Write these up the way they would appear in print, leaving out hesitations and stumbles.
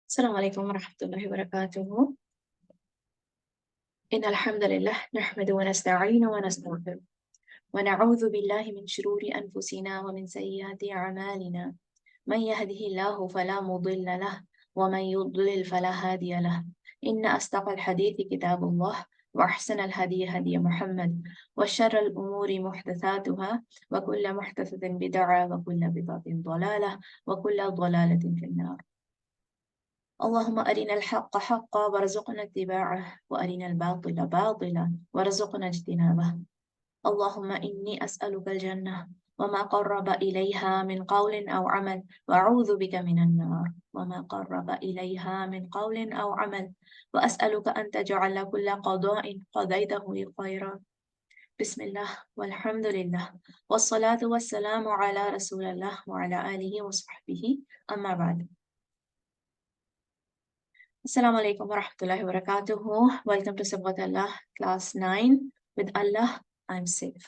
السلام عليكم ورحمة الله وبركاته. إن الحمد لله نحمده ونستعينه ونستغفره ونعوذ بالله من شرور أنفسنا ومن سيئات أعمالنا. من يهده الله فلا مضل له ومن يضلل فلا هادي له. إن أصدق الحديث كتاب الله وأحسن الهدي هدي محمد وشر الأمور محدثاتها وكل محدثة بدعة وكل بدعة ضلالة وكل ضلالة في النار. اللهم أرنا الحق حقا وارزقنا اتباعه وأرنا الباطل باطلا وارزقنا اجتنابه. اللهم إني أسألك الجنة وما قرب إليها من قول أو عمل وأعوذ بك من النار وما قرب إليها من قول أو عمل وأسألك أن تجعل كل قضاء قضيته خيرا. بسم الله والحمد لله والصلاة والسلام على رسول الله وعلى آله وصحبه أما بعد. Assalamu alaikum wa rahmatullahi wa barakatuhu. Welcome to Sabghat Allah, class 9. With Allah, I'm safe.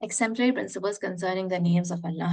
Exemplary principles concerning the names of Allah.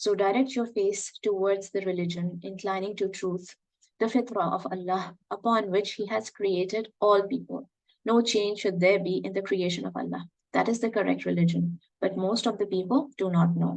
So direct your face towards the religion, inclining to truth, the fitrah of Allah, upon which He has created all people. No change should there be in the creation of Allah. That is the correct religion. But most of the people do not know.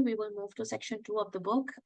we will move to section 2 of the book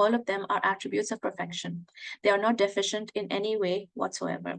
all of them are attributes of perfection. They are not deficient in any way whatsoever.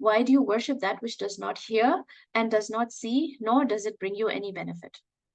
why do you worship that which does not hear and does not see nor does it bring you any benefit.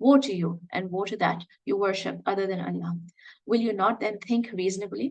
woe to you and woe to that you worship other than Allah. Will you not then think reasonably.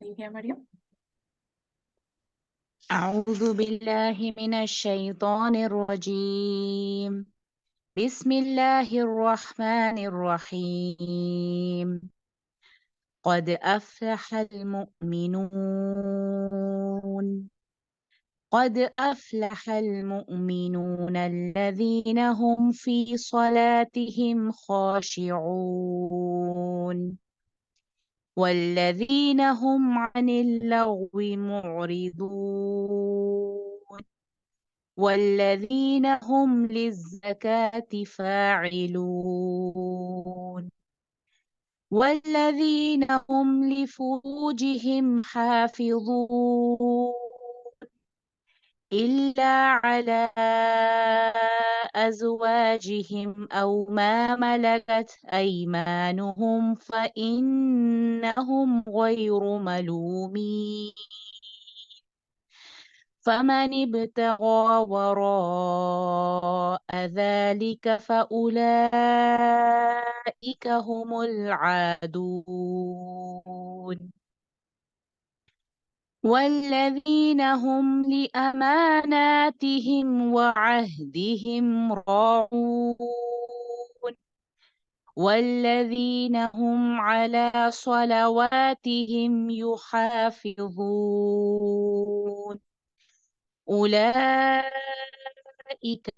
Are you here, Maryam? أعوذ بالله من الشيطان الرجيم بسم الله الرحمن الرحيم قد أفلح المؤمنون قد أفلح المؤمنون الذين هم في صلاتهم خاشعون والذين هم عن اللغو معرضون والذين هم للزكاة فاعلون والذين هم لفروجهم حافظون إلا على أزواجهم أو ما ملكت أيمانهم فإنهم غير ملومين فمن ابتغى وراء ذلك فأولئك هم العادون والذين هم لأماناتهم وعهدهم راعون والذين هم على صلواتهم يحافظون أولئك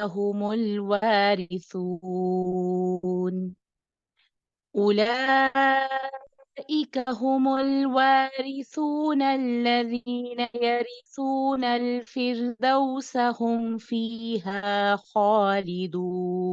هم الوارثون أولئك هم الوارثون الذين يرثون الفردوس هم فيها خالدون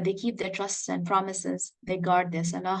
they keep their trusts and promises, they guard their salah,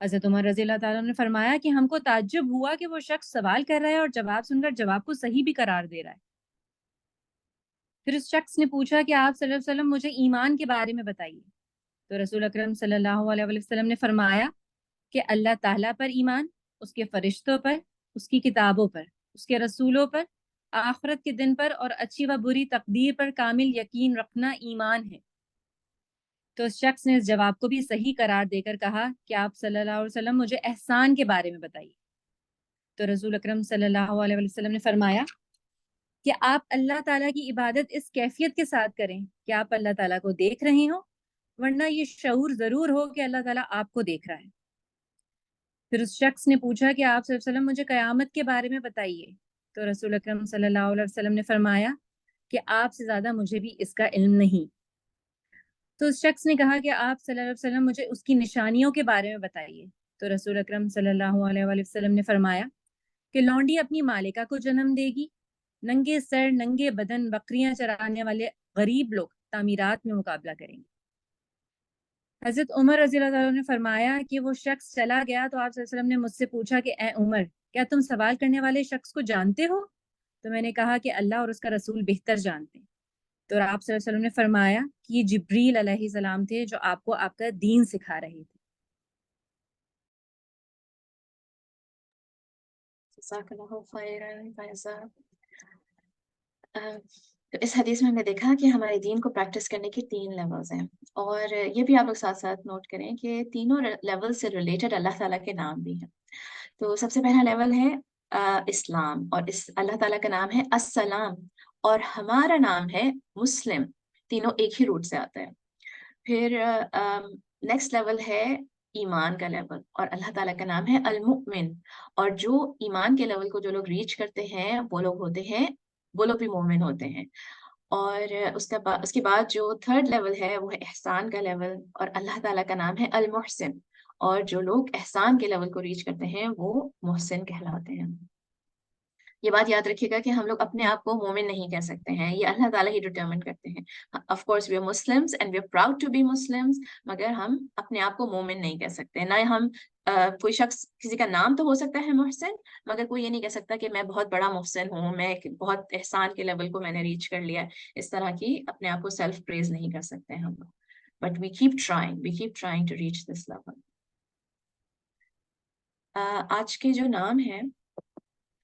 حضرت عمر رضی اللہ تعالیٰ نے فرمایا کہ ہم کو تعجب ہوا کہ وہ شخص سوال کر رہا ہے اور جواب سن کر جواب کو صحیح بھی قرار دے رہا ہے۔ پھر اس شخص نے پوچھا کہ آپ صلی اللہ علیہ وسلم مجھے ایمان کے بارے میں بتائیے، تو رسول اکرم صلی اللہ علیہ وسلم نے فرمایا کہ اللہ تعالیٰ پر ایمان، اس کے فرشتوں پر، اس کی کتابوں پر، اس کے رسولوں پر، آخرت کے دن پر اور اچھی و بری تقدیر پر کامل یقین رکھنا ایمان ہے۔ تو اس شخص نے اس جواب کو بھی صحیح قرار دے کر کہا کہ آپ صلی اللہ علیہ وسلم مجھے احسان کے بارے میں بتائیے، تو رسول اکرم صلی اللہ علیہ وسلم نے فرمایا کہ آپ اللہ تعالیٰ کی عبادت اس کیفیت کے ساتھ کریں کہ آپ اللہ تعالیٰ کو دیکھ رہے ہوں، ورنہ یہ شعور ضرور ہو کہ اللہ تعالیٰ آپ کو دیکھ رہا ہے۔ پھر اس شخص نے پوچھا کہ آپ صلی اللہ علیہ وسلم مجھے قیامت کے بارے میں بتائیے، تو رسول اکرم صلی اللہ علیہ وسلم نے فرمایا کہ آپ سے زیادہ مجھے بھی اس کا علم نہیں۔ تو اس شخص نے کہا کہ آپ صلی اللہ علیہ وسلم مجھے اس کی نشانیوں کے بارے میں بتائیے، تو رسول اکرم صلی اللہ علیہ وسلم نے فرمایا کہ لونڈی اپنی مالکہ کو جنم دے گی، ننگے سر ننگے بدن بکریاں چرانے والے غریب لوگ تعمیرات میں مقابلہ کریں گے۔ حضرت عمر رضی اللہ عنہ نے فرمایا کہ وہ شخص چلا گیا تو آپ صلی اللہ علیہ وسلم نے مجھ سے پوچھا کہ اے عمر، کیا تم سوال کرنے والے شخص کو جانتے ہو؟ تو میں نے کہا کہ اللہ اور اس کا رسول بہتر جانتے ہیں۔ تو آپ صلی اللہ علیہ وسلم نے فرمایا کہ یہ جبریل علیہ السلام تھے جو آپ کو آپ کا دین سکھا رہے تھے۔ جزاک اللہ خیرا فائزہ۔ تو اس حدیث میں ہم نے دیکھا کہ ہمارے دین کو پریکٹس کرنے کے 3 لیولز ہیں، اور یہ بھی آپ لوگ ساتھ ساتھ نوٹ کریں کہ تینوں لیول سے ریلیٹڈ اللہ تعالیٰ کے نام بھی ہیں۔ تو سب سے پہلا لیول ہے اسلام، اور اس اللہ تعالیٰ کا نام ہے السلام، اور ہمارا نام ہے مسلم، تینوں ایک ہی روٹ سے آتا ہے۔ پھر نیکسٹ لیول ہے ایمان کا لیول، اور اللہ تعالیٰ کا نام ہے المؤمن، اور جو ایمان کے لیول کو جو لوگ ریچ کرتے ہیں وہ لوگ ہوتے ہیں، وہ لوگ بھی مومن ہوتے ہیں۔ اور اس کے بعد جو تھرڈ لیول ہے وہ ہے احسان کا لیول، اور اللہ تعالیٰ کا نام ہے المحسن، اور جو لوگ احسان کے لیول کو ریچ کرتے ہیں وہ محسن کہلاتے ہیں۔ یہ بات یاد رکھیے گا کہ ہم لوگ اپنے آپ کو مومن نہیں کہہ سکتے ہیں، یہ اللہ تعالیٰ ہی ڈٹرمن کرتے ہیں۔ Of course we are Muslims and we are proud to be Muslims, مگر ہم اپنے آپ کو مومن نہیں کہہ سکتے۔ نہ ہم کوئی شخص، کسی کا نام تو ہو سکتا ہے محسن، مگر کوئی یہ نہیں کہہ سکتا کہ میں بہت بڑا محسن ہوں، میں بہت احسان کے لیول کو میں نے ریچ کر لیا۔ اس طرح کی اپنے آپ کو سیلف پریز نہیں کر سکتے ہم لوگ، but we keep trying to reach this level. آج کے جو نام ہیں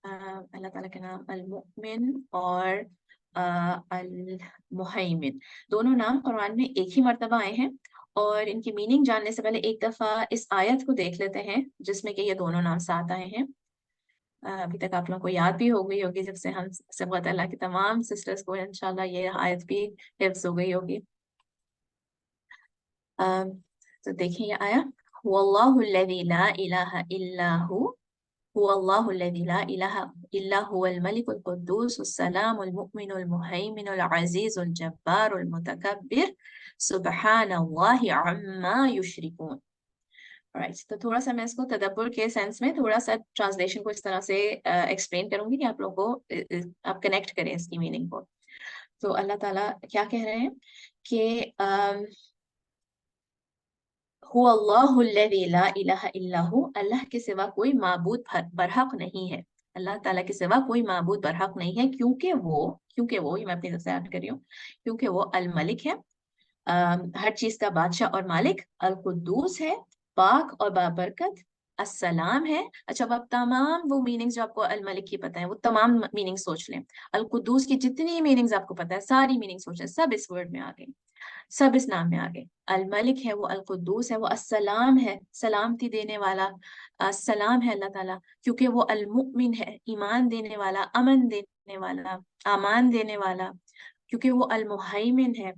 اللہ تعالیٰ کے نام المؤمن اور المہیمن، دونوں نام قرآن میں ایک ہی مرتبہ آئے ہیں، اور ان کی میننگ جاننے سے پہلے ایک دفعہ اس آیت کو دیکھ لیتے ہیں جس میں کہ یہ دونوں نام ساتھ آئے ہیں۔ ابھی تک آپ لوگوں کو یاد بھی ہو گئی ہوگی، جب سے ہم صبغت اللہ کی تمام سسٹرز کو انشاءاللہ یہ آیت بھی حفظ ہو گئی ہوگی۔ تو دیکھیں یہ آیا، وَاللَّهُ الَّذِي لَا إِلَهَ إِلَّا هُوَ هو الله الذي لا إله إلا هو الملك القدوس السلام المؤمن المهيمن العزيز الجبار المتكبر سبحان الله عما يشركون۔ تو تھوڑا سا میں اس کو تدبر کے سینس میں تھوڑا سا ٹرانسلیشن کو اس طرح سے ایکسپلین کروں گی کہ آپ لوگوں کو آپ کنیکٹ کریں اس کی میننگ کو۔ تو اللہ تعالیٰ کیا کہہ رہے ہیں کہ هو اللہ الذی لا الہ الا ہو، اللہ کے سوا کوئی معبود برحق نہیں ہے، اللہ تعالیٰ کے سوا کوئی معبود برحق نہیں ہے، کیونکہ وہ یہ میں اپنی طرف سے ایڈ کر رہی ہوں، کیونکہ وہ الملک ہے، ہر چیز کا بادشاہ اور مالک، القدوس ہے، پاک اور بابرکت، السلام ہے۔ اچھا، اب آپ تمام وہ میننگز جو آپ کو الملک کی پتہ ہیں وہ تمام میننگ سوچ لیں، القدوس کی جتنی میننگز آپ کو پتہ ہے ساری میننگ سوچ لیں، سب اس ورڈ میں آ گئی، سب اس نام میں آگے۔ الملک ہے وہ، القدوس ہے وہ، السلام ہے سلامتی دینے والا، السلام ہے اللہ تعالیٰ، کیونکہ وہ المؤمن ہے ایمان دینے والا، امن دینے والا، امان دینے والا، کیونکہ وہ المہیمن ہے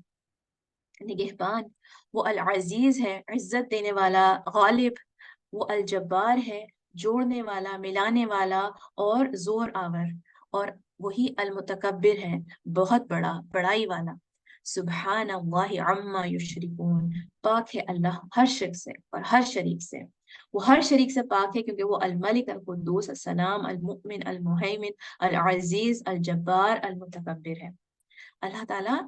نگہبان، وہ العزیز ہے عزت دینے والا، غالب، وہ الجبار ہے جوڑنے والا، ملانے والا اور زور آور، اور وہی المتکبر ہے بہت بڑا، بڑائی والا۔ سبحان اللہ عما یشرکون، پاک ہے اللہ ہر شرک سے اور ہر شریک سے، وہ ہر شریک سے پاک ہے کیونکہ وہ الملک، القدوس، السلام، المؤمن، المہیمن، العزیز، الجبار، المتکبر ہے۔ اللہ تعالیٰ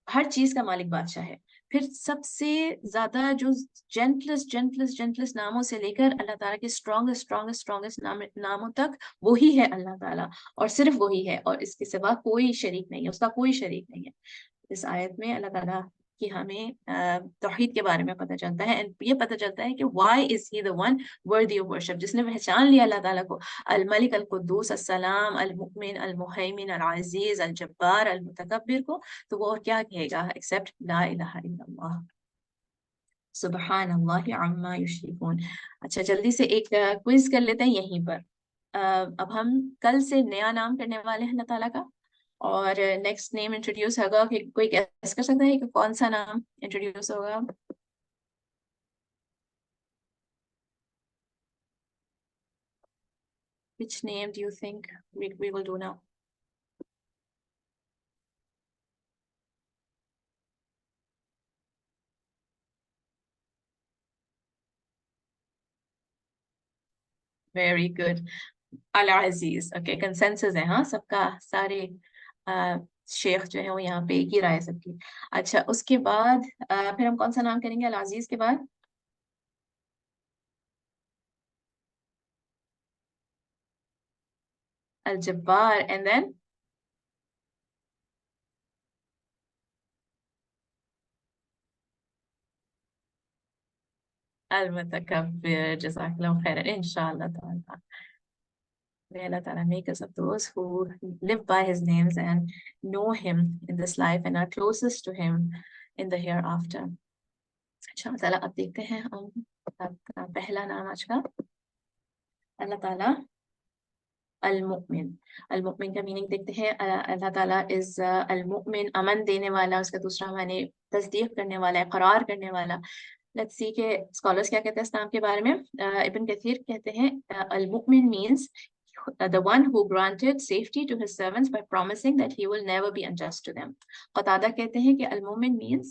ہر چیز کا مالک بادشاہ ہے، پھر سب سے زیادہ جو جینٹلسٹ ناموں سے لے کر اللہ تعالیٰ کے اسٹرانگسٹ ناموں تک وہی ہے اللہ تعالیٰ، اور صرف وہی ہے، اور اس کے سوا کوئی شریک نہیں ہے، اس کا کوئی شریک نہیں ہے۔ اس آیت میں اللہ تعالیٰ کہ ہمیں توحید کے بارے میں پتہ چلتا ہے، یہ پتہ چلتا ہے کہ why is he the one worthy of worship، جس نے پہچان لیا اللہ تعالیٰ کو الملک القدوس السلام المؤمن المہیمن العزیز الجبار المتکبر کو، تو وہ کیا کہے گا ایکسپٹ لا الہ الا اللہ، سبحان اللہ عما یشرکون۔ اچھا جلدی سے ایک کوئز کر لیتے ہیں یہیں پر۔ اب ہم کل سے نیا نام کرنے والے ہیں اللہ تعالیٰ کا، اور نیکسٹ نیم انٹروڈیوس ہوگا، کہ کوئی گیس کر سکتا ہے کہ کون سا نام انٹروڈیوس ہوگا؟ Which name do you think we will do now? Very good. Aziz, okay consensus ہے ہاں سب کا، سارے شیخ جو ہے وہ یہاں پہ ایک ہی رائے سب کی۔ اچھا اس کے بعد پھر ہم کون سا نام کریں گے العزیز کے بعد؟ الجبار، اینڈ دین المتکبر۔ جزاک اللہ خیر، انشاءاللہ تعالیٰ۔ May Allah Ta'ala make us of those who live by His names and know Him in this life and are closest to Him in the hereafter. اچھا تعالیٰ اب دیکھتے ہیں ہم پہلا نام آج کا، اللہ تعالیٰ المؤمن۔ المؤمن کا میننگ دیکھتے ہیں، اللہ تعالیٰ از المؤمن، امن دینے والا، اس کا دوسرا معنی تصدیق کرنے والا، اقرار کرنے والا۔ لیٹس سی کہ اسکالرس کیا کہتے ہیں اس نام کے بارے میں۔ ابن کثیر کہتے ہیں المؤمن means the one who granted safety to his servants by promising that he will never be unjust to them. قتادہ کہتے ہیں کہ المؤمن means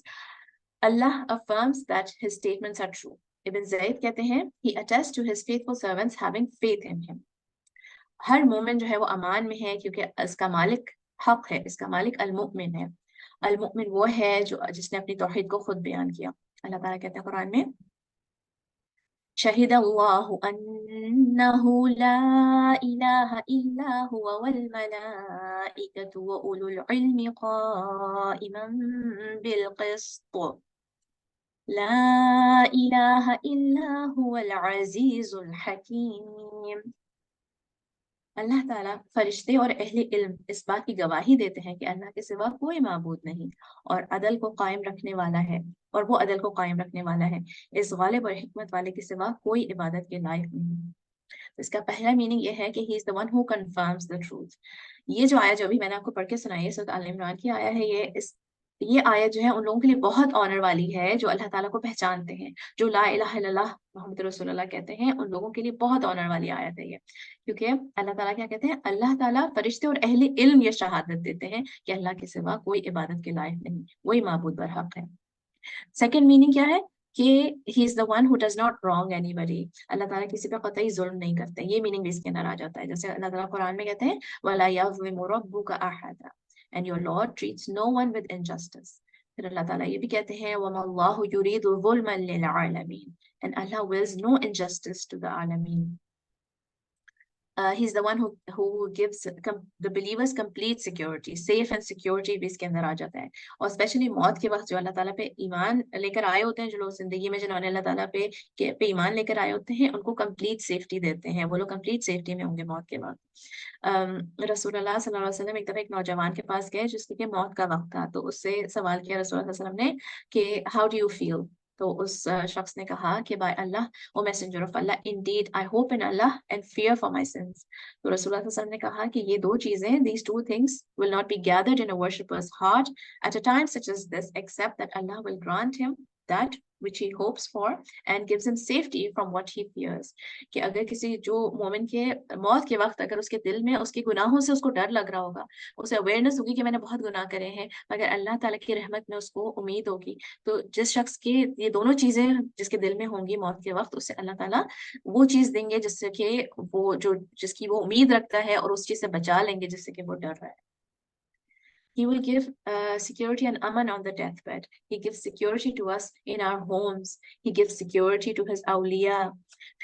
Allah affirms that his statements are true. ابن زید کہتے ہیں he attests to his faithful servants having faith in him. ہر مومن جو ہے وہ امان میں ہے کیونکہ اس کا مالک حق ہے، اس کا مالک المؤمن ہے۔ المؤمن وہ ہے جو جس نے اپنی توحید کو خود بیان کیا۔ اللہ تعالیٰ کہتے ہیں قرآن میں شہد اللہ انہ لا الہ الا هو والملائکۃ واولو العلم قائما بالقسط لا الہ الا هو العزیز الحکیم۔ اللہ تعالیٰ فرشتے اور اہل علم اس بات کی گواہی دیتے ہیں کہ اللہ کے سوا کوئی معبود نہیں، اور عدل کو قائم رکھنے والا ہے، اور وہ عدل کو قائم رکھنے والا ہے، اس غالب اور حکمت والے کے سوا کوئی عبادت کے لائق نہیں۔ اس کا پہلا میننگ یہ ہے کہ he is the one who confirms the truth۔ یہ جو آیت جو بھی میں نے آپ کو پڑھ کے سنائی ہے سورۃ آل عمران کی آیا ہے، یہ آیت جو ہے ان لوگوں کے لیے بہت آنر والی ہے جو اللہ تعالیٰ کو پہچانتے ہیں، جو لا الہ الا اللہ محمد رسول اللہ کہتے ہیں، ان لوگوں کے لیے بہت آنر والی آیت ہے یہ، کیونکہ اللہ تعالیٰ کیا کہتے ہیں، اللہ تعالیٰ فرشتے اور اہل علم یہ شہادت دیتے ہیں کہ اللہ کے سوا کوئی عبادت کے لائق نہیں، وہی معبود برحق ہے۔ سیکنڈ میننگ کیا ہے کہ he is the one who does not wrong anybody، اللہ تعالیٰ کسی پہ قطعی ظلم نہیں کرتے، یہ میننگ بھی اس کے اندر آ جاتا ہے، جیسے اللہ تعالیٰ قرآن میں کہتے ہیں وَلَا يَظْلِمُ رَبُّكَ أَحَدًا and your Lord treats no one with injustice۔ پھر اللہ تعالیٰ یہ بھی کہتے ہیں وَمَا اللَّهُ يُرِيدُ ظُلْمًا لِلْعَالَمِينَ and Allah wills no injustice to the عالمین۔ He's the one who gives the believers complete security، safe and security بھی اس کے اندر آ جاتا ہے، اور اسپیشلی موت کے وقت جو اللہ تعالیٰ پہ ایمان لے کر آئے ہوتے ہیں، جو لوگ زندگی میں جنہوں نے اللہ تعالیٰ پہ ایمان لے کر آئے ہوتے ہیں، ان کو کمپلیٹ سیفٹی دیتے ہیں، وہ لوگ کمپلیٹ سیفٹی میں ہوں گے موت کے وقت۔ رسول اللہ صلی اللہ علیہ وسلم ایک دفعہ ایک نوجوان کے پاس گئے جس کے موت کا وقت تھا، تو اس سے سوال کیا رسول اللہ صلی اللہ علیہ وسلم نے کہ ہاؤ ڈو یو فیل، تو اس شخص نے کہا کہ by Allah O messenger of Allah indeed I hope in Allah and fear for my sins. تو رسول اللہ صلی اللہ علیہ وسلم نے کہا کہ یہ دو چیزیں these two things will not be gathered in a worshipper's heart at a time such as this except that Allah will grant him that which he hopes for and gives him safety from what he fears۔ کہ اگر کسی جو مومن کے موت کے وقت اگر اس کے دل میں اس کے گناہوں سے اس کو ڈر لگ رہا ہوگا، اسے اویئرنس ہوگی کہ میں نے بہت گناہ کرے ہیں، مگر اللہ تعالیٰ کی رحمت میں اس کو امید ہوگی، تو جس شخص کی یہ دونوں چیزیں جس کے دل میں ہوں گی موت کے وقت، اسے اللہ تعالیٰ وہ چیز دیں گے جس سے کہ وہ جو جس کی وہ امید رکھتا ہے، اور اس چیز سے بچا لیں گے جس سے کہ وہ ڈر رہا ہے۔ He will give security and aman on the deathbed. He gives security to us in our homes. He gives security to his awliya.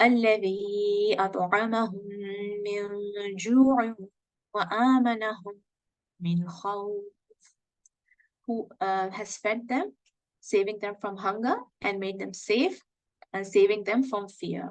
الذي أطعمهم من جوع وآمنهم من خوف, who has fed them, saving them from hunger and made them safe and saving them from fear.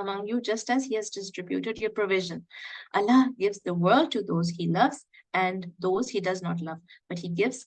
among you just as he has distributed your provision. Allah gives the world to those he loves and those he does not love, but he gives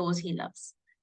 those he loves.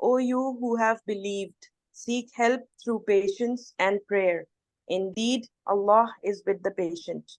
O you who have believed, seek help through patience and prayer. Indeed, Allah is with the patient.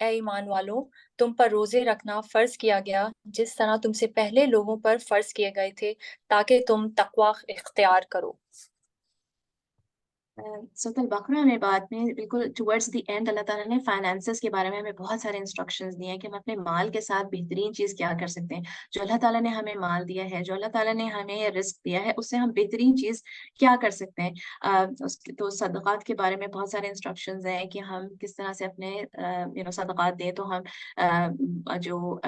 اے ایمان والو تم پر روزے رکھنا فرض کیا گیا جس طرح تم سے پہلے لوگوں پر فرض کیے گئے تھے تاکہ تم تقوی اختیار کرو۔ سورۃ البقرہ میں بعد میں بالکل ٹورڈز دی اینڈ اللہ تعالیٰ نے فائنانسز کے بارے میں ہمیں بہت سارے انسٹرکشنز دیے ہیں کہ ہم اپنے مال کے ساتھ بہترین چیز کیا کر سکتے ہیں۔ جو اللہ تعالیٰ نے ہمیں مال دیا ہے، جو اللہ تعالیٰ نے ہمیں رزق دیا ہے، اس سے ہم بہترین چیز کیا کر سکتے ہیں۔ تو صدقات کے بارے میں بہت سارے انسٹرکشنز ہیں کہ ہم کس طرح سے اپنے صدقات دیں تو ہم جو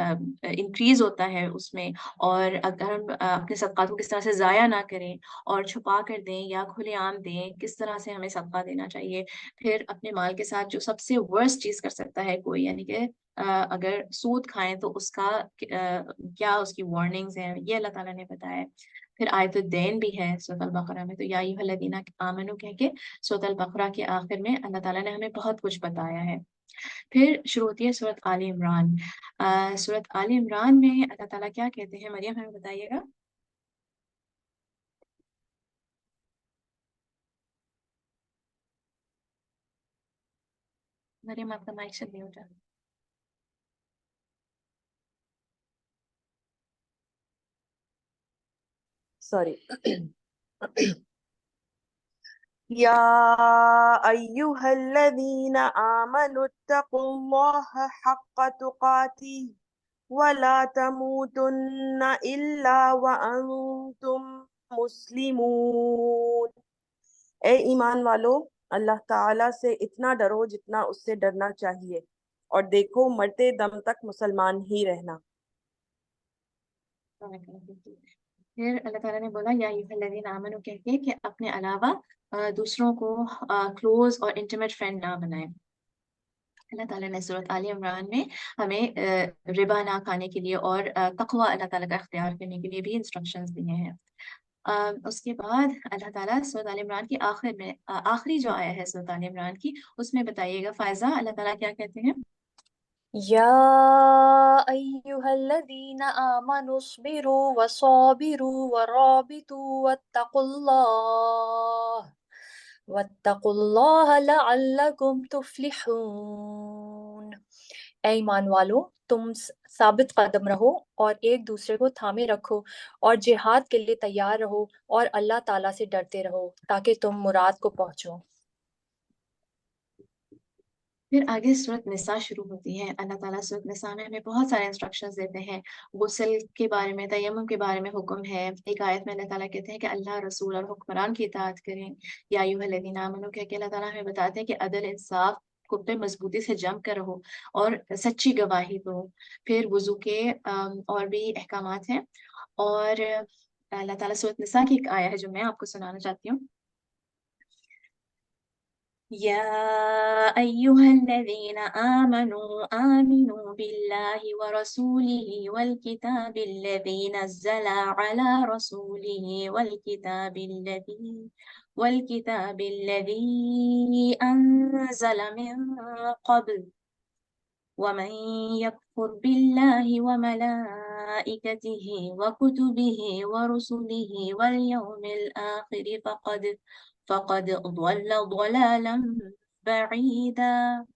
انکریز ہوتا ہے اس میں، اور اگر ہم اپنے صدقات کو کس طرح سے ضائع نہ کریں اور چھپا کر دیں یا کھلے عام دیں، کس طرح سے ہمیں صدقہ دینا چاہیے۔ پھر اپنے مال کے ساتھ جو سب سے ورسٹ چیز کر سکتا ہے کوئی، یعنی کہ اگر سود کھائیں تو اس کا کیا اس کی وارننگز ہیں، یہ اللہ تعالیٰ نے بتایا ہے۔ پھر آیت الدین بھی ہے سورۃ البقرہ میں، تو یا ایھا الذین آمنوا کہہ کے سورۃ البقرہ کے آخر میں اللہ تعالیٰ نے ہمیں بہت کچھ بتایا ہے۔ پھر شروع ہوتی ہے سورۃ آل عمران۔ سورۃ آل عمران میں اللہ تعالیٰ کیا کہتے ہیں؟ مریم ہمیں بتائیے گا۔ مریم آپ کا مائک سے نہیں ہوتا۔ Sorry. يا أيها الذين آمنوا اتقوا الله حق تقاته ولا تموتن إلا وأنتم مسلمون۔ اے ایمان والو، اللہ تعالیٰ سے اتنا ڈرو جتنا اس سے ڈرنا چاہیے، اور دیکھو مرتے دم تک مسلمان ہی رہنا۔ پھر اللہ تعالیٰ نے بولا یا ایھا الذین آمنوا کہہ کے کہ اپنے علاوہ دوسروں کو کلوز اور انٹیمیٹ فرینڈ نہ بنائیں۔ اللہ تعالیٰ نے سورۃ آل عمران میں ہمیں ربا نہ کھانے کے لیے اور تقوی اللہ تعالیٰ کا اختیار کرنے کے لیے بھی انسٹرکشنز دیے ہیں۔ اس کے بعد اللہ تعالیٰ سورۃ آل عمران کے آخر میں آخری جو آیا ہے سورۃ آل عمران کی، اس میں بتائیے گا فائزہ، اللہ تعالیٰ کیا کہتے ہیں؟ یا ایھا الذین آمنوا اصبروا وصابروا ورابطوا واتقوا اللہ لعلکم تفلحون۔ اے ایمان والو تم ثابت قدم رہو اور ایک دوسرے کو تھامے رکھو اور جہاد کے لیے تیار رہو اور اللہ تعالیٰ سے ڈرتے رہو تاکہ تم مراد کو پہنچو۔ پھر آگے سورۃ نساء شروع ہوتی ہے۔ اللہ تعالیٰ سورۃ نساء میں ہمیں بہت سارے انسٹرکشنز دیتے ہیں۔ غسل کے بارے میں، تیمم کے بارے میں حکم ہے۔ ایک آیت میں اللہ تعالیٰ کہتے ہیں کہ اللہ، رسول اور حکمران کی اطاعت کریں۔ یا ایھا الذین آمنوا کہہ کے اللہ تعالیٰ ہمیں بتاتے ہیں کہ عدل انصاف کو پہ مضبوطی سے جم کر رہو اور سچی گواہی دو۔ پھر وضو کے اور بھی احکامات ہیں، اور اللہ تعالیٰ سورۃ نساء کی ایک آیت ہے جو میں آپ کو سنانا چاہتی ہوں۔ يا أيها الذين آمنوا بالله ورسوله والكتاب الذي نزل على رسوله والكتاب الذي أنزل من قبل ومن يكفر بالله وملائكته وكتبه ورسله واليوم الآخر فقد ضل ضلالا بعيدا.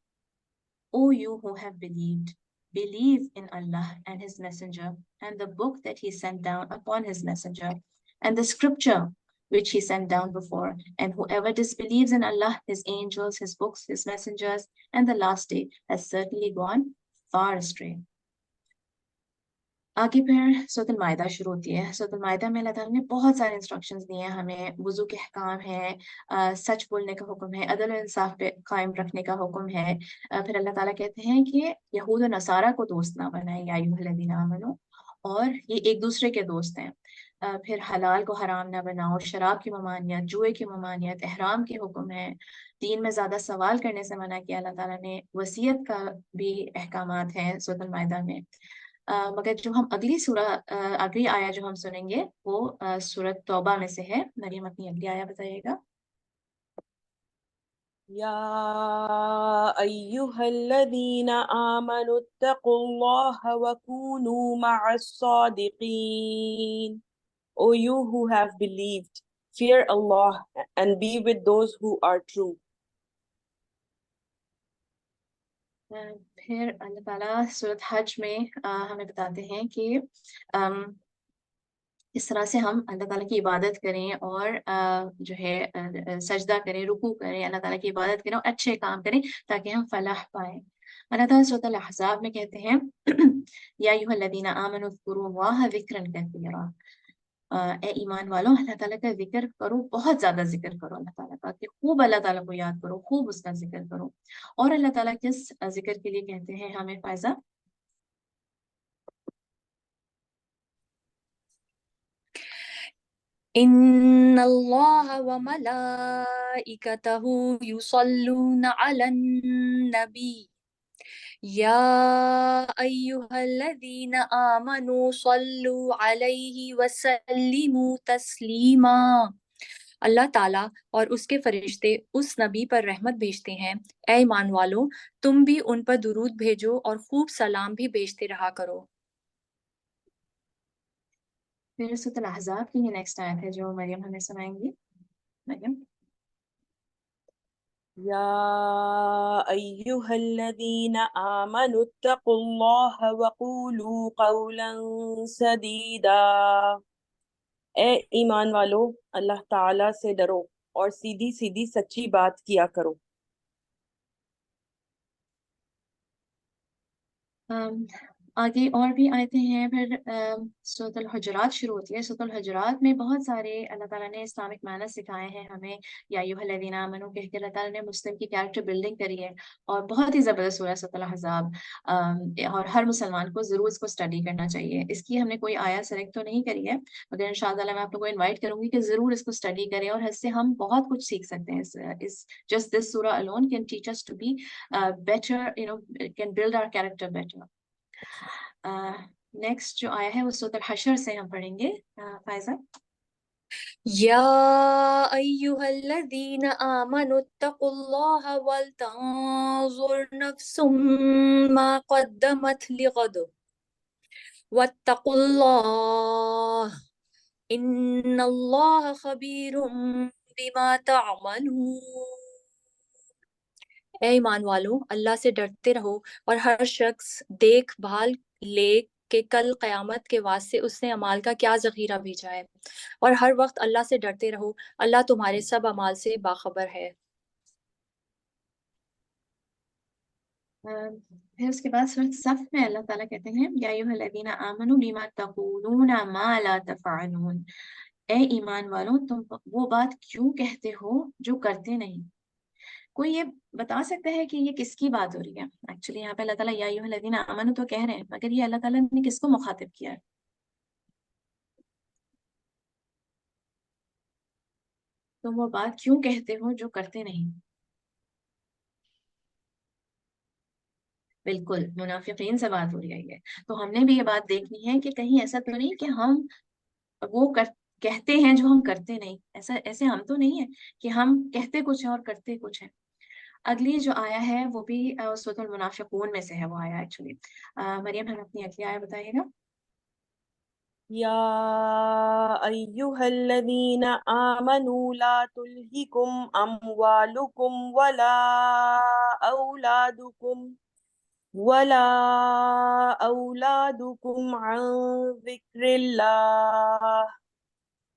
O you who have believed, believe in Allah and His Messenger, and the book that He sent down upon His Messenger, and the scripture which He sent down before. And whoever disbelieves in Allah, His angels, His books, His messengers, and the last day has certainly gone far astray. آگے پھر سورۃ المائدہ شروع ہوتی ہے۔ سورۃ المائدہ میں اللہ تعالیٰ نے بہت سارے انسٹرکشنز دیے ہیں ہمیں۔ وضو کے احکام ہیں، سچ بولنے کا حکم ہے، عدل و انصاف پہ قائم رکھنے کا حکم ہے۔ پھر اللہ تعالیٰ کہتے ہیں کہ یہود و نصارہ کو دوست نہ بنائیں، یا ایھا الذین آمنوا، اور یہ ایک دوسرے کے دوست ہیں۔ پھر حلال کو حرام نہ بناؤ، شراب کی ممانعت، جوئے کی ممانعت، احرام کے حکم ہے، دین میں زیادہ سوال کرنے سے منع کیا اللہ تعالیٰ نے، وصیت کا بھی احکامات ہیں سورۃ المائدہ میں۔ مگر جو ہم اگلی آیا جو ہم سنیں گے وہ سورۃ توبہ میں سے ہے۔ مریم اپنی اگلی آیا بتائیے گا۔ یا ایھا الذین آمنوا اتقوا اللہ وکونوا مع الصادقین۔ O you who have believed, fear Allah and be with those who are true. پھر اللہ تعالیٰ سورۃ حج میں ہمیں بتاتے ہیں کہ اس طرح سے ہم اللہ تعالیٰ کی عبادت کریں اور جو ہے سجدہ کریں، رکوع کریں، اللہ تعالیٰ کی عبادت کریں اور اچھے کام کریں تاکہ ہم فلاح پائیں۔ اللہ تعالیٰ سورۃ الاحزاب میں کہتے ہیں یا ایھا الذین آمنوا اذکروا اللہ ذکرا کثیرا، اے ایمان والوں اللہ تعالیٰ کا ذکر کرو، بہت زیادہ ذکر کرو اللہ تعالیٰ کا، کہ خوب اللہ تعالیٰ کو یاد کرو، خوب اس کا ذکر کرو۔ اور اللہ تعالیٰ کس ذکر کے لیے کہتے ہیں ہمیں فائزہ؟ ان اللہ وملائکتہ یصلون علی النبی یا ایھا الذین آمنوا صلوا علیہ وسلموا تسلیما۔ اللہ تعالیٰ اور اس کے فرشتے اس نبی پر رحمت بھیجتے ہیں، اے ایمان والو تم بھی ان پر درود بھیجو اور خوب سلام بھی بھیجتے رہا کرو۔ پھر سورۃ الاحزاب کی یہ نیکسٹ آیت ہے جو مریم ہمیں سنائیں گی۔ مریم۔ يا أيها الذين آمنوا اتقوا الله وقولوا قولا سديدا، اے ایمان والو اللہ تعالیٰ سے ڈرو اور سیدھی سیدھی سچی بات کیا کرو۔ آگے اور بھی آیتیں ہیں، پھر سورۃ الحجرات شروع ہوتی ہے۔ سورۃ الحجرات میں بہت سارے اللہ تعالیٰ نے اسلامک مینرز سکھائے ہیں ہمیں، یا ایھا الذین آمنوا کہہ کے اللہ تعالیٰ نے مسلم کی کیریکٹر بلڈنگ کری ہے، اور بہت ہی زبردست سورہ ہے سورۃ الاحزاب، اور ہر مسلمان کو ضرور اس کو اسٹڈی کرنا چاہیے۔ اس کی ہم نے کوئی آیت سلیکٹ تو نہیں کری ہے، مگر انشاءاللہ میں آپ لوگوں کو انوائٹ کروں گی کہ ضرور اس کو اسٹڈی کریں، اور اس سے ہم بہت کچھ سیکھ سکتے ہیں۔ جسٹ دس سورہ alone can teach us to be better, can build our character better۔ Next جو آیا ہے وہ سورۃ الحشر سے ہم پڑھیں گے۔ فائزہ۔ یا ایھا الذین آمنوا اتقوا اللہ ولتنظر نفس ما قدمت لغد واتقوا اللہ ان اللہ خبیر بما تعملون۔ اے ایمان والو اللہ سے ڈرتے رہو اور ہر شخص دیکھ بھال لے کہ کل قیامت کے واسطے اس نے اعمال کا کیا ذخیرہ بھیجا ہے، اور ہر وقت اللہ سے ڈرتے رہو، اللہ تمہارے سب اعمال سے باخبر ہے۔ پھر اس کے بعد سورۃ صف میں اللہ تعالیٰ کہتے ہیں یا ایھا الذین آمنوا لما تقولون ما لا تفعلون، اے ایمان والوں تم وہ بات کیوں کہتے ہو جو کرتے نہیں۔ کوئی یہ بتا سکتا ہے کہ یہ کس کی بات ہو رہی ہے؟ ایکچولی یہاں پہ اللہ تعالیٰ یا ایھا الذین آمنوا تو کہہ رہے ہیں، مگر یہ اللہ تعالیٰ نے کس کو مخاطب کیا ہے؟ تم وہ بات کیوں کہتے ہو جو کرتے نہیں؟ بالکل منافقین سے بات ہو رہی ہے یہ، تو ہم نے بھی یہ بات دیکھنی ہے کہ کہیں ایسا تو نہیں کہ ہم وہ کہتے ہیں جو ہم کرتے نہیں، ایسے ہم تو نہیں ہے کہ ہم کہتے کچھ ہیں اور کرتے کچھ ہیں۔ اگلی جو آیا ہے وہ بھی سورۃ المنافقون میں سے ہے، وہ آیا ایکچولی۔ مریم ہمیں اپنی اگلی آیا بتائیے گا۔ يا أيها الذين آمنوا لا تلهكم أموالكم ولا أولادكم عن ذكر الله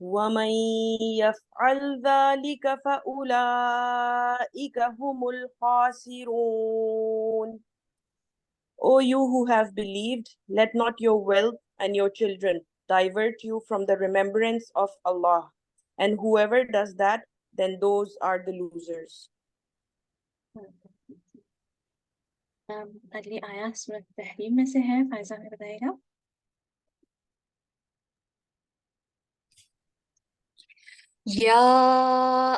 ومن يفعل ذلك فأولئك هم الخاسرون۔ O you who have believed, let not your wealth and your children divert you from the remembrance of Allah, and whoever does that, then those are the losers۔ اگلی آیا سورۃ تحریم میں سے ہے، فائزہ ہمیں بتائے گا۔ یا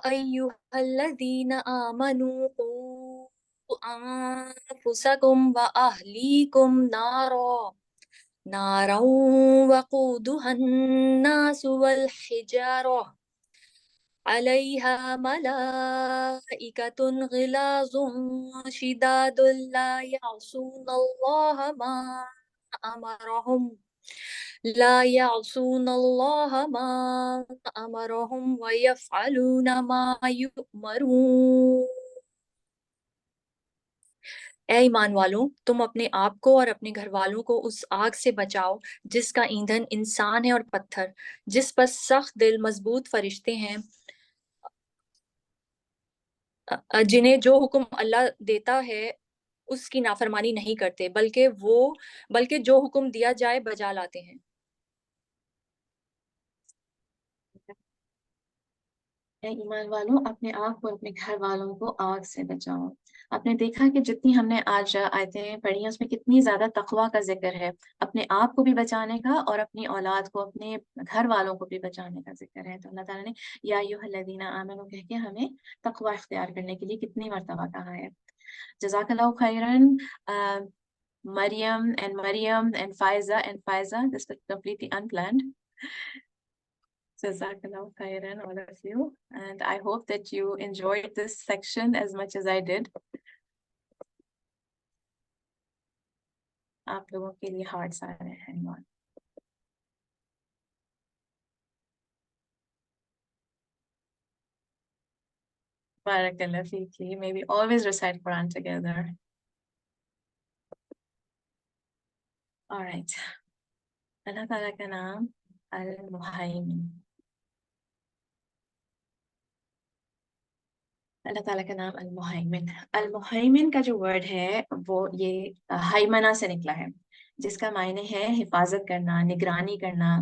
ایھا الذین آمنوا قوا انفسکم واہلیکم نارا وقودها الناس والحجارہ علیہا ملائکۃ غلاظ شداد لا یعصون اللہ ما امرهم ویفعلون ما یؤمرون۔ اے ایمان والوں تم اپنے آپ کو اور اپنے گھر والوں کو اس آگ سے بچاؤ جس کا ایندھن انسان ہے اور پتھر، جس پر سخت دل مضبوط فرشتے ہیں، جنہیں جو حکم اللہ دیتا ہے اس کی نافرمانی نہیں کرتے، بلکہ جو حکم دیا جائے بجا لاتے ہیں۔ اے ایمان والوں اپنے آپ کو اور اپنے گھر والوں کو آگ سے بچاؤ۔ آپ نے دیکھا کہ جتنی ہم نے آج آیتیں پڑھی ہیں اس میں کتنی زیادہ تقویٰ کا ذکر ہے، اپنے آپ کو بھی بچانے کا اور اپنی اولاد کو، اپنے گھر والوں کو بھی بچانے کا ذکر ہے۔ تو اللہ تعالیٰ نے یا ایھا الذین آمنوا کہہ کے ہمیں تقویٰ اختیار کرنے کے لیے کتنی مرتبہ کہا ہے۔ جزاک اللہ خیراً مریم and Faiza, this was completely unplanned. Jazakallah khairan, all of you. And I hope that you enjoyed this section as much as I did. آپ لوگوں کے لیے ہارٹس آ رہے ہیں ایمان۔ Barakallah feeki. May we always recite Quran together. All right. اللہ تعالیٰ کا نام المحیمن۔ اللہ تعالیٰ کا نام المحیمن۔ المحیمن کا جو ورڈ ہے وہ یہ حیمنہ سے نکلا ہے، جس کا معنی ہے حفاظت کرنا، نگرانی کرنا۔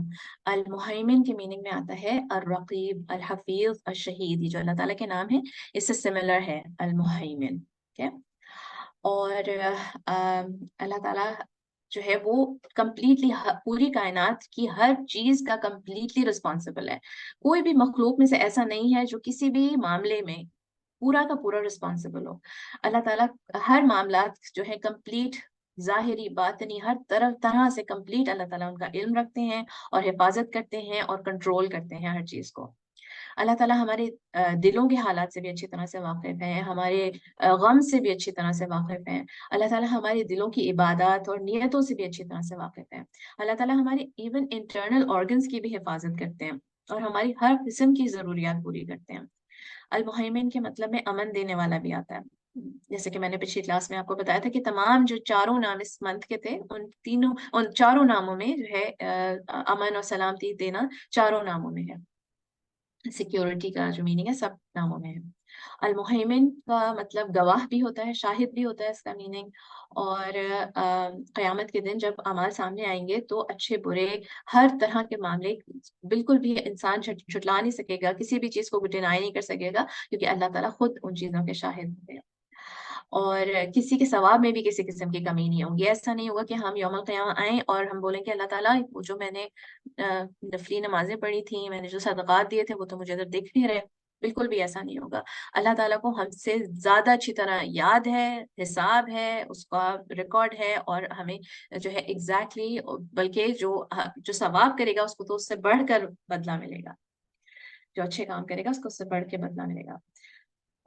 المحیمن کے میننگ میں آتا ہے الرقیب، الحفیظ، الشہید۔ یہ جو اللہ تعالیٰ کے نام ہے اس سے سملر ہے المحیمن، ٹھیک ہے۔ اور اللہ تعالیٰ جو ہے وہ کمپلیٹلی پوری کائنات کی ہر چیز کا کمپلیٹلی رسپانسبل ہے۔ کوئی بھی مخلوق میں سے ایسا نہیں ہے جو کسی بھی معاملے میں پورا کا پورا رسپانسبل ہو۔ اللہ تعالیٰ ہر معاملات جو ہے کمپلیٹ، ظاہری باطنی ہر طرح سے کمپلیٹ اللہ تعالیٰ ان کا علم رکھتے ہیں اور حفاظت کرتے ہیں اور کنٹرول کرتے ہیں ہر چیز کو۔ اللہ تعالیٰ ہمارے دلوں کے حالات سے بھی اچھی طرح سے واقف ہیں، ہمارے غم سے بھی اچھی طرح سے واقف ہیں۔ اللہ تعالیٰ ہمارے دلوں کی عبادات اور نیتوں سے بھی اچھی طرح سے واقف ہیں۔ اللہ تعالیٰ ہمارے ایون انٹرنل آرگنز کی بھی حفاظت کرتے ہیں اور ہماری ہر قسم کی ضروریات پوری کرتے ہیں۔ المحیمن کے مطلب میں امن دینے والا بھی آتا ہے، جیسے کہ میں نے پچھلی کلاس میں آپ کو بتایا تھا کہ تمام جو چاروں نام اس منتھ کے تھے ان چاروں ناموں میں جو ہے امن اور سلامتی دینا چاروں ناموں میں ہے۔ سیکیورٹی کا جو میننگ ہے سب ناموں میں ہے۔ المحیمن کا مطلب گواہ بھی ہوتا ہے، شاہد بھی ہوتا ہے اس کا میننگ۔ اور قیامت کے دن جب اعمال سامنے آئیں گے تو اچھے برے ہر طرح کے معاملے بالکل بھی انسان جھٹلا نہیں سکے گا، کسی بھی چیز کو ڈینائی نہیں کر سکے گا، کیونکہ اللہ تعالیٰ خود ان چیزوں کے شاہد ہوتے ہیں۔ اور کسی کے ثواب میں بھی کسی قسم کی کمی نہیں ہوگی۔ ایسا نہیں ہوگا کہ ہم یوم القیامہ آئیں اور ہم بولیں کہ اللہ تعالیٰ وہ جو میں نے نفلی نمازیں پڑھی تھیں، میں نے جو صدقات دیے تھے وہ تو مجھے ادھر دکھ نہیں رہے۔ بالکل بھی ایسا نہیں ہوگا۔ اللہ تعالیٰ کو ہم سے زیادہ اچھی طرح یاد ہے، حساب ہے، اس کا ریکارڈ ہے، اور ہمیں جو ہے ایگزیکٹلی بلکہ جو ثواب کرے گا اس کو تو اس سے بڑھ کر بدلہ ملے گا، جو اچھے کام کرے گا اس کو اس سے بڑھ کے بدلہ ملے گا۔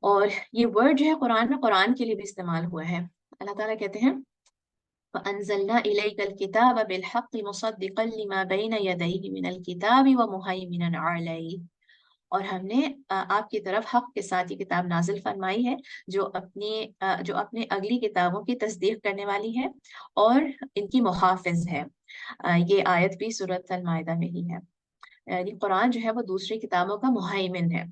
اور یہ ورڈ جو ہے قرآن میں قرآن کے لیے بھی استعمال ہوا ہے۔ اللہ تعالیٰ کہتے ہیں فَأَنزَلْنَا إِلَيْكَ الْكِتَابَ بِالْحَقِّ مُصَدِّقًا لِمَا بَيْنَ يَدَيْهِ مِنَ الْكِتَابِ وَمُهَيْمِنًا عَلَيْهِ، اور ہم نے آپ کی طرف حق کے ساتھ یہ کتاب نازل فرمائی ہے جو اپنے اگلی کتابوں کی تصدیق کرنے والی ہے اور ان کی محافظ ہے۔ یہ آیت بھی سورۃ المائدہ میں ہی ہے۔ یعنی قرآن جو ہے وہ دوسری کتابوں کا مہیمن ہے۔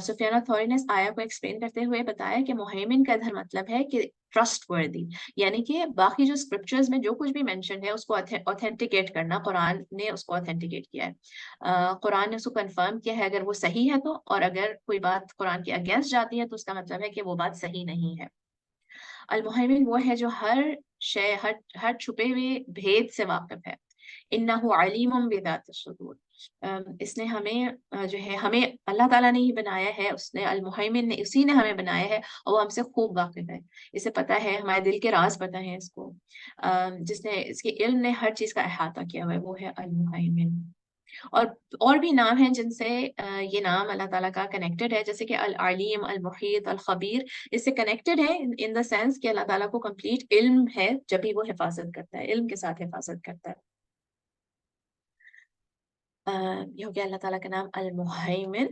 سفیانہ تھوری نے اس آیا کو ایکسپلین کرتے ہوئے بتایا کہ مہیمن کا ادھر مطلب ہے کہ ٹرسٹ وردی، یعنی کہ باقی جو اسکرپچرز میں جو کچھ بھی مینشن ہے اس کو اوتھینٹیکیٹ کرنا، قرآن نے اس کو اوتھینٹیکیٹ کیا ہے، قرآن نے اس کو کنفرم کیا ہے اگر وہ صحیح ہے تو، اور اگر کوئی بات قرآن کے اگینسٹ جاتی ہے تو اس کا مطلب ہے کہ وہ بات صحیح نہیں ہے۔ المحیمن وہ ہے جو ہر چھپے ہوئے بھید سے واقف ہے۔ انہ علیم بذات الصدور، اس نے ہمیں جو ہے ہمیں اللہ تعالیٰ نے ہی بنایا ہے، اس نے المحیمن نے اسی نے ہمیں بنایا ہے اور وہ ہم سے خوب واقف ہے، اسے پتہ ہے، ہمارے دل کے راز پتہ ہیں اس کو، جس نے اس کے علم نے ہر چیز کا احاطہ کیا ہوا ہے، وہ ہے المحیمن۔ اور بھی نام ہیں جن سے یہ نام اللہ تعالیٰ کا کنیکٹڈ ہے، جیسے کہ العلیم، المحیط، الخبیر، اس سے کنیکٹڈ ہے ان دا سینس کہ اللہ تعالیٰ کو کمپلیٹ علم ہے جب بھی وہ حفاظت کرتا ہے، علم کے ساتھ حفاظت کرتا ہے۔ یہ ہو گیا اللہ تعالیٰ کا نام المحیمن۔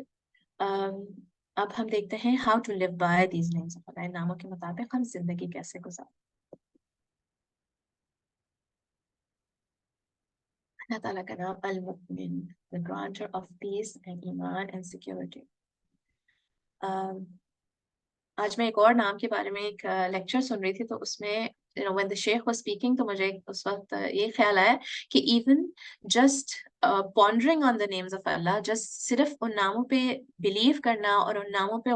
اب ہم دیکھتے ہیں how to live by these names of Allah. ان ناموں کے مطابق ہم زندگی کیسے گزاریں. اللہ تعالیٰ کا نام المؤمن, the granter of peace and ایمان and security. آج میں ایک اور نام کے بارے میں ایک لیکچر سن رہی تھی, تو اس میں when the sheikh was speaking تو مجھے اس وقت یہ خیال آیا کہ even just pondering on the names of Allah, just صرف ان ناموں پہ بلیو کرنا اور ان ناموں پہ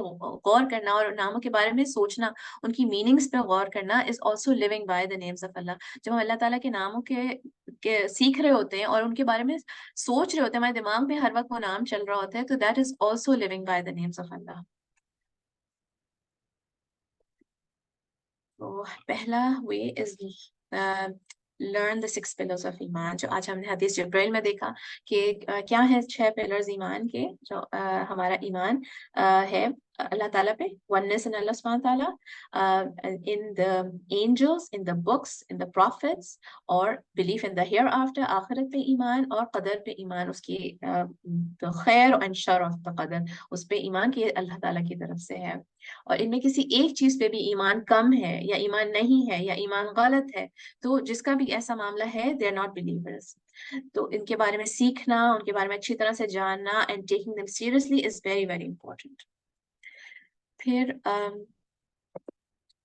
غور کرنا اور ان ناموں کے بارے میں سوچنا, ان کی میننگز پہ غور کرنا is also living by the names of Allah. جب ہم اللہ تعالیٰ کے ناموں کے سیکھ رہے ہوتے ہیں اور ان کے بارے میں سوچ رہے ہوتے ہیں, ہمارے دماغ میں ہر وقت وہ نام چل رہا ہوتا ہے, تو that is also living by the names of Allah. تو پہلا way is learn the 6 pillars of ایمان, جو آج ہم نے حدیث جبرائیل میں دیکھا کہ کیا ہے 6 pillars ایمان کے, جو ہمارا ایمان ہے اللہ تعالیٰ پہ, oneness in Allah subhanahu wa ta'ala, in the angels, in the books, in the prophets, اور belief in the hereafter, آخرت پہ ایمان, اور قدر پہ ایمان, اس کی خیر and شر of the قدر, اس پہ ایمان کی اللہ تعالیٰ کی طرف سے ہے. اور ان میں کسی ایک چیز پہ بھی ایمان کم ہے یا ایمان نہیں ہے یا ایمان غلط ہے, تو جس کا بھی ایسا معاملہ ہے they are not believers. تو ان کے بارے میں سیکھنا, ان کے بارے میں اچھی طرح سے جاننا and taking them seriously is very very important. پھر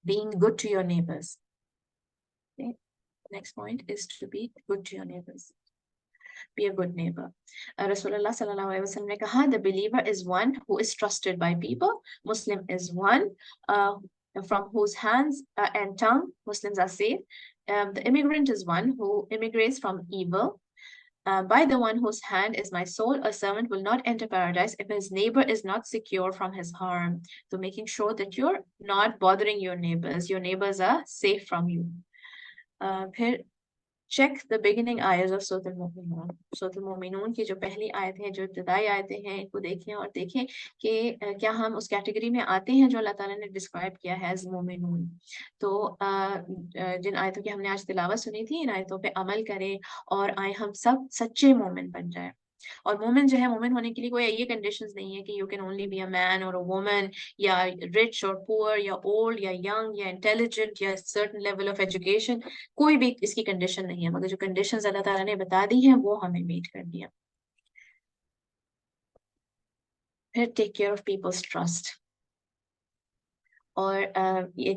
being good to your neighbors. Okay. Next point is to be good to your neighbors. Be a good neighbor. رسول اللہ صلی اللہ علیہ وسلم نے کہا, the believer is one who is trusted by people. Muslim is one from whose hands and tongue Muslims are safe. The immigrant is one who immigrates from evil. By the one whose hand is my soul, a servant will not enter paradise if his neighbor is not secure from his harm. So making sure that you're not bothering your neighbors are safe from you. پھر check the beginning ayahs of سورۃ المؤمنون. سورۃ المؤمنون کی جو پہلی آیت ہے, جو ابتدائی آیتیں ہیں, ان کو دیکھیں اور دیکھیں کہ کیا ہم اس کیٹیگری میں آتے ہیں جو اللہ تعالیٰ نے ڈسکرائب کیا ہے as مومنون. تو جن آیتوں کی ہم نے آج تلاوت سنی تھی, ان آیتوں پہ عمل کریں اور آئے ہم سب سچے مومن بن جائیں. اور مومن جو ہے, مومن ہونے کے لیے کوئی یہ کنڈیشنز نہیں ہے کہ یو کین اونلی بی اے مین اور اے وومن, یا رچ اور پور, یا اولڈ یا ینگ یا انٹیلیجنٹ, یا سرٹن لیول آف ایجوکیشن. کوئی بھی اس کی کنڈیشن نہیں ہے, مگر جو کنڈیشنز اللہ تعالیٰ نے بتا دی ہیں وہ ہمیں میٹ کرنی ہے. پھر take care of people's trust. اور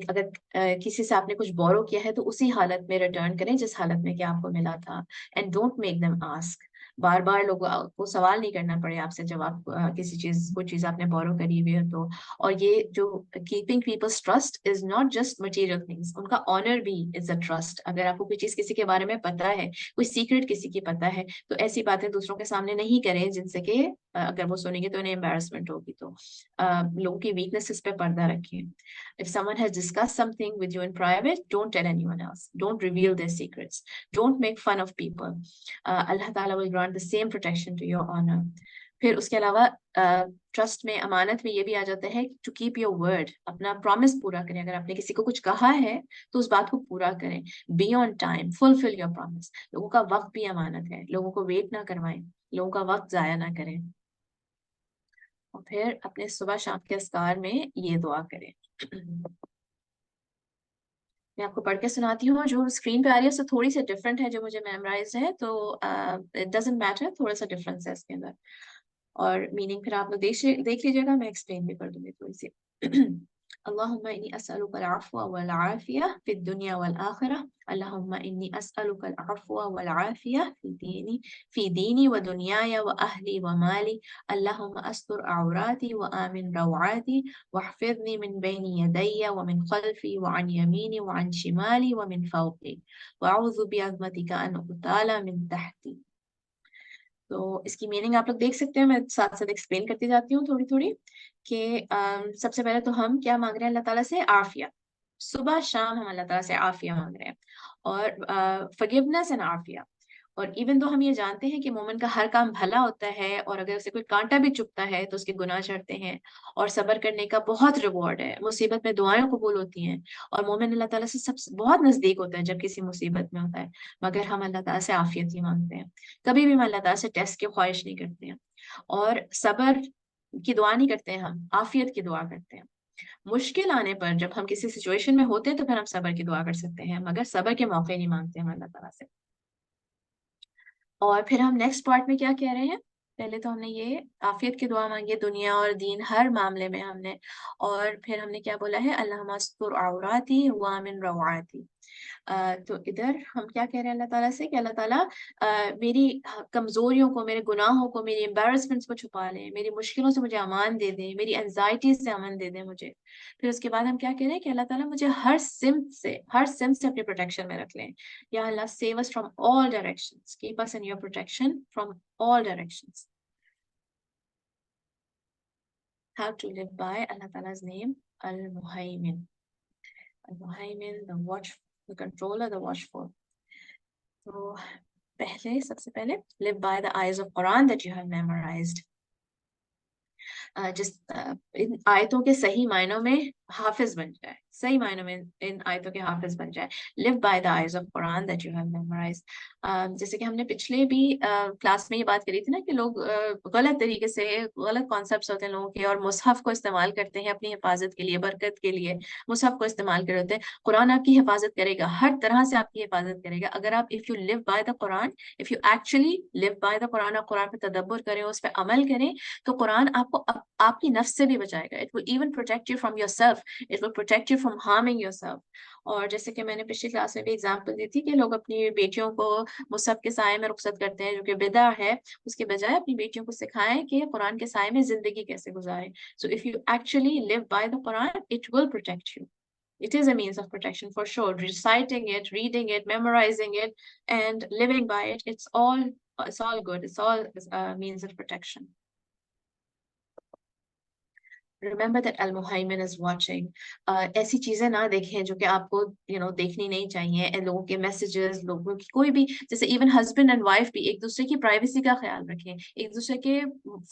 اگر کسی سے آپ نے کچھ بورو کیا ہے تو اسی حالت میں ریٹرن کریں جس حالت میں کہ آپ کو ملا تھا. And don't make them ask. بار بار لوگوں کو سوال نہیں کرنا پڑے آپ سے جب آپ کسی کوئی چیز آپ نے بورو کری ہوئی ہے تو. اور یہ جو keeping peoples trust is not just material things, ان کا آنر بھی از اے ٹرسٹ. اگر آپ کو کوئی چیز کسی کے بارے میں پتا ہے, کوئی سیکرٹ کسی کی پتا ہے, تو ایسی باتیں دوسروں کے سامنے نہیں کریں جن سے کہ اگر وہ سنیں گے تو انہیں embarrassment ہوگی. تو لوگوں کی ویکنیسز پہ پردہ رکھیں. If someone has discussed something with you in private, don't tell anyone else. Don't reveal their secrets. Don't make fun of people. Allah Ta'ala will grant the same protection to your honor. پھر اس کے علاوہ trust میں, امانت میں یہ بھی آ جاتا ہے to keep your word. اپنا پرومس پورا کریں. اگر آپ نے کسی کو کچھ کہا ہے تو اس بات کو پورا کریں. Be on time. Fulfill your promise. لوگوں کا وقت بھی امانت ہے. لوگوں کو ویٹ نہ کروائیں. لوگوں کا وقت ضائع نہ کریں. اور پھر اپنے صبح شام کے اذکار میں یہ دعا کریں. میں آپ کو پڑھ کے سناتی ہوں, جو اسکرین پہ آ رہی ہے اس سے تھوڑی سی ڈفرینٹ ہے جو مجھے میمورائز ہے, تو اٹ ڈزنٹ میٹر, تھوڑا سا ڈفرینس ہے اس کے اندر, اور میننگ پھر آپ لوگ دیکھ لیجیے گا, میں ایکسپلین بھی کر دوں گی تھوڑی سی. اللهم إني أسألك العفو والعافية في الدنيا والآخرة. اللهم إني أسألك العفو والعافية في ديني ودنياي وأهلي ومالي. اللهم أستر عوراتي وآمن روعاتي واحفظني من بين يدي ومن خلفي وعن يميني وعن شمالي ومن فوقي وأعوذ بعظمتك أن أغتال من تحتي. تو اس کی میننگ آپ لوگ دیکھ سکتے ہیں, میں ساتھ ساتھ ایکسپلین کرتی جاتی ہوں تھوڑی تھوڑی. کہ سب سے پہلے تو ہم کیا مانگ رہے ہیں اللہ تعالیٰ سے؟ عافیہ. صبح شام ہم اللہ تعالیٰ سے عافیہ مانگ رہے ہیں, اور forgiveness and عافیہ. اور ایون تو ہم یہ جانتے ہیں کہ مومن کا ہر کام بھلا ہوتا ہے, اور اگر اسے کوئی کانٹا بھی چبھتا ہے تو اس کے گناہ جھڑتے ہیں, اور صبر کرنے کا بہت ریوارڈ ہے. مصیبت میں دعائیں قبول ہوتی ہیں, اور مومن اللہ تعالیٰ سے بہت نزدیک ہوتا ہے جب کسی مصیبت میں ہوتا ہے. مگر ہم اللہ تعالیٰ سے عافیت ہی مانگتے ہیں, کبھی بھی ہم اللہ تعالیٰ سے ٹیسٹ کی خواہش نہیں کرتے ہیں. اور صبر کی دعا نہیں کرتے ہیں، ہم عافیت کی دعا کرتے ہیں. مشکل آنے پر جب ہم کسی سچویشن میں ہوتے ہیں تو پھر ہم صبر کی دعا کر سکتے ہیں، مگر صبر کے موقع نہیں مانگتے ہم اللہ تعالیٰ سے. اور پھر ہم نیکسٹ پارٹ میں کیا کہہ رہے ہیں؟ پہلے تو ہم نے یہ عافیت کی دعا مانگی ہے دنیا اور دین ہر معاملے میں ہم نے، اور پھر ہم نے کیا بولا ہے؟ اللہم استر عوراتی وامن روعاتی. تو ادھر ہم کیا کہہ رہے ہیں اللہ تعالیٰ سے کہ اللہ تعالیٰ میری کمزوریوں کو، میرے گناہوں کو، میری امبیرسمنٹس کو چھپا لیں، میری مشکلوں سے مجھے امان دے دیں، میری انزائٹیز سے امن دے دیں مجھے. پھر اس کے بعد ہم کیا کہہ رہے ہیں کہ اللہ تعالیٰ مجھے ہر سمت سے اپنی پروٹیکشن میں رکھ لیں. یا اللہ save us from all directions, keep us in your protection from all directions. How to live by Allah Ta'ala's name, Al-Muhaymin. Al-Muhaymin, the watch, the controller, the watchful. So سب سے پہلے live by the eyes of Quran that you have memorized. جس ان آیتوں کے صحیح معنوں میں حافظ بن جائے، صحیح معنوں میں ان آیتوں کے حافظ بن جائے. live by the eyes of Quran that you have memorized. جیسے کہ ہم نے پچھلے بھی کلاس میں یہ بات کری تھی نا کہ لوگ غلط طریقے سے، غلط کانسیپٹس ہوتے ہیں لوگوں کے، اور مصحف کو استعمال کرتے ہیں اپنی حفاظت کے لیے، برکت کے لیے مصحف کو استعمال کر ہوتے ہیں. قرآن آپ کی حفاظت کرے گا، ہر طرح سے آپ کی حفاظت کرے گا اگر آپ if you live by the Quran, if you actually live by the Quran اور قرآن پہ تدبر کریں، اس پہ عمل کریں، تو قرآن آپ کو آپ کی نفس سے بھی بچائے گا. It will even protect you from yourself. It will protect you from harming yourself. اور جیسے کہ میں نے پچھلی کلاس میں بھی اگزامپل دی تھی کہ لوگ اپنی بیٹیوں کو مصحف کے سائے میں رخصت کرتے ہیں جو کہ بدعہ ہے، اس کے بجائے اپنی بیٹیوں کو سکھائیں کہ قرآن کے سائے میں زندگی کیسے گزاریں. So if you actually live by the Quran, it will protect you. It is a means of protection for sure. Reciting it, reading it, memorizing it, and living by it, it's all good. It's all a means of protection. Remember that Al-Muhaymin is watching. ایسی چیزیں نہ دیکھیں جو کہ آپ کو دیکھنی نہیں چاہیے. لوگوں کے میسیجز، لوگوں کی کوئی بھی، جیسے ایون ہسبینڈ اینڈ وائف بھی ایک دوسرے کی پرائیویسی کا خیال رکھیں. ایک دوسرے کے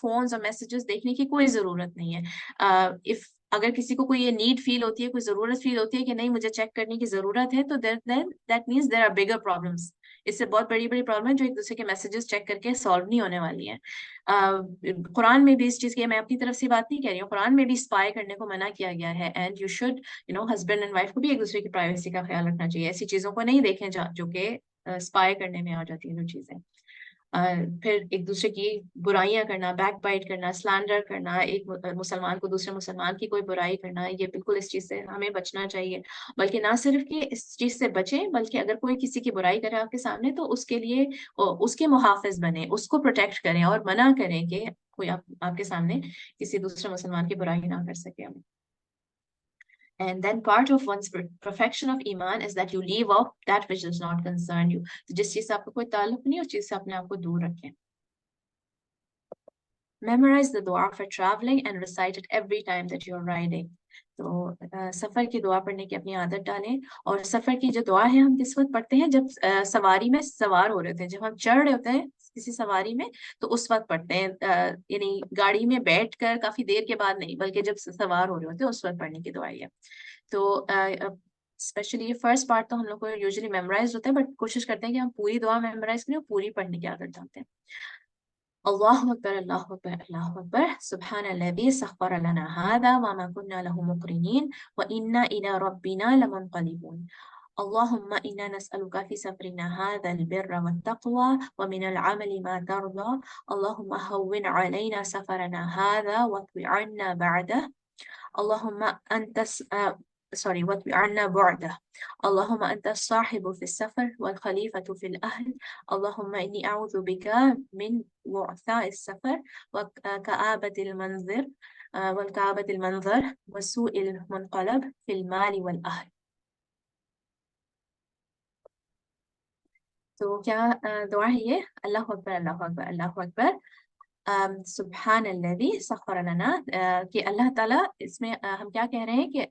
فونز اور میسیجز دیکھنے کی کوئی ضرورت نہیں ہے. اگر کسی کو کوئی یہ نیڈ فیل ہوتی ہے، کوئی ضرورت فیل ہوتی ہے کہ نہیں مجھے چیک کرنے کی ضرورت ہے، تو that means there are bigger problems. اس سے بہت بڑی پرابلم ہے جو ایک دوسرے کے میسیجز چیک کر کے سالو نہیں ہونے والی ہیں. قرآن میں بھی اس چیز کی، میں اپنی طرف سے بات نہیں کہہ رہی ہوں، قرآن میں بھی اسپائی کرنے کو منع کیا گیا ہے. And you should husband and wife کو بھی ایک دوسرے کی پرائیویسی کا خیال رکھنا چاہیے. ایسی چیزوں کو نہیں دیکھیں جو کہ اسپائی کرنے میں آ جاتی ہیں جو چیزیں. پھر ایک دوسرے کی برائیاں کرنا، بیک بائٹ کرنا، سلینڈر کرنا، ایک مسلمان کو دوسرے مسلمان کی کوئی برائی کرنا، یہ بالکل اس چیز سے ہمیں بچنا چاہیے. بلکہ نہ صرف کہ اس چیز سے بچیں، بلکہ اگر کوئی کسی کی برائی کرے آپ کے سامنے تو اس کے لیے اس کے محافظ بنیں، اس کو پروٹیکٹ کریں اور منع کریں کہ کوئی آپ کے سامنے کسی دوسرے مسلمان کی برائی نہ کر سکے. And then part of one's perfection of Iman is that you leave off that which does not concern you. جس چیز سے آپ کو کوئی تعلق نہیں، اس چیز سے اپنے آپ کو دور رکھیں. Memorize the dua for traveling and recite it every time that you're riding. تو سفر کی دعا پڑھنے کی اپنی عادت ڈالیں. اور سفر کی جو دعا ہے ہم کس وقت پڑھتے ہیں؟ جب سواری میں سوار ہو رہے ہوتے ہیں، جب ہم چڑھ رہے ہوتے ہیں کسی سواری میں تو اس وقت پڑھتے ہیں. یعنی گاڑی میں بیٹھ کر کافی دیر کے بعد نہیں، بلکہ جب سوار ہو رہے ہوتے ہیں اس وقت پڑھنے کی دعا ہے. تو اسپیشلی یہ فرسٹ پارٹ تو ہم لوگ کو یوزلی میمورائز ہوتا ہے، بٹ کوشش کرتے ہیں کہ ہم پوری دعا میمورائز کریں اور پوری پڑھنے کی عادت ڈالتے ہیں. اللہ اکبر اللہ اکبر اللہ اکبر سبحان الذی سخر لنا هذا وما كنا له مقرنین وإنا إلى ربنا لمنقلبون. اللهم إنا نسألك في سفرنا هذا البر والتقوى ومن العمل ما ترضى. اللهم هون علينا سفرنا هذا واطوي عنا بعده. اللهم أنت واطوي عنا بعده. اللهم أنت الصاحب في السفر والخليفة في الأهل. اللهم إني أعوذ بك من وعثاء السفر وكآبة المنظر وسوء المنقلب في المال والأهل. تو کیا دعا ہے یہ؟ اللہ اکبر اللہ اکبر اللہ اکبر سبحان الذی سخر لنا. کہ اللہ تعالیٰ، اس میں ہم کیا کہہ رہے ہیں کہ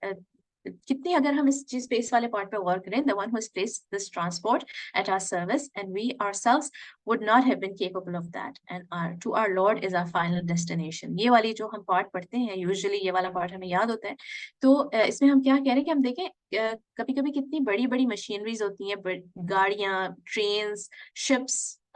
کتنی اگر ہم اس چیز پہ، اس والے پارٹ پہ غور کریں، the one who has placed this transport at our service and we ourselves would not have been capable of that, and to our Lord is our final destination. یہ والی جو ہم پارٹ پڑھتے ہیں یوزلی یہ والا پارٹ ہمیں یاد ہوتا ہے. تو اس میں ہم کیا کہہ رہے ہیں کہ ہم دیکھیں کبھی کبھی کتنی بڑی بڑی مشینریز ہوتی ہیں، گاڑیاں، trains, ships,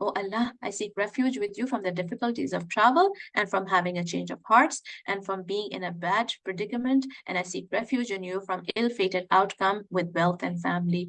Oh Allah, I seek refuge with you from the difficulties of travel and from having a change of hearts and from being in a bad predicament, and I seek refuge in you from ill-fated outcome with wealth and family।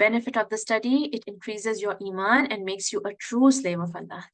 Benefit of the study, it increases your iman and makes you a true slave of Allah।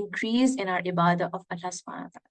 increase in our ibadah of Allah subhanahu wa ta'ala।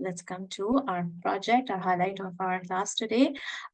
Let's come to our project, our highlight of our class today.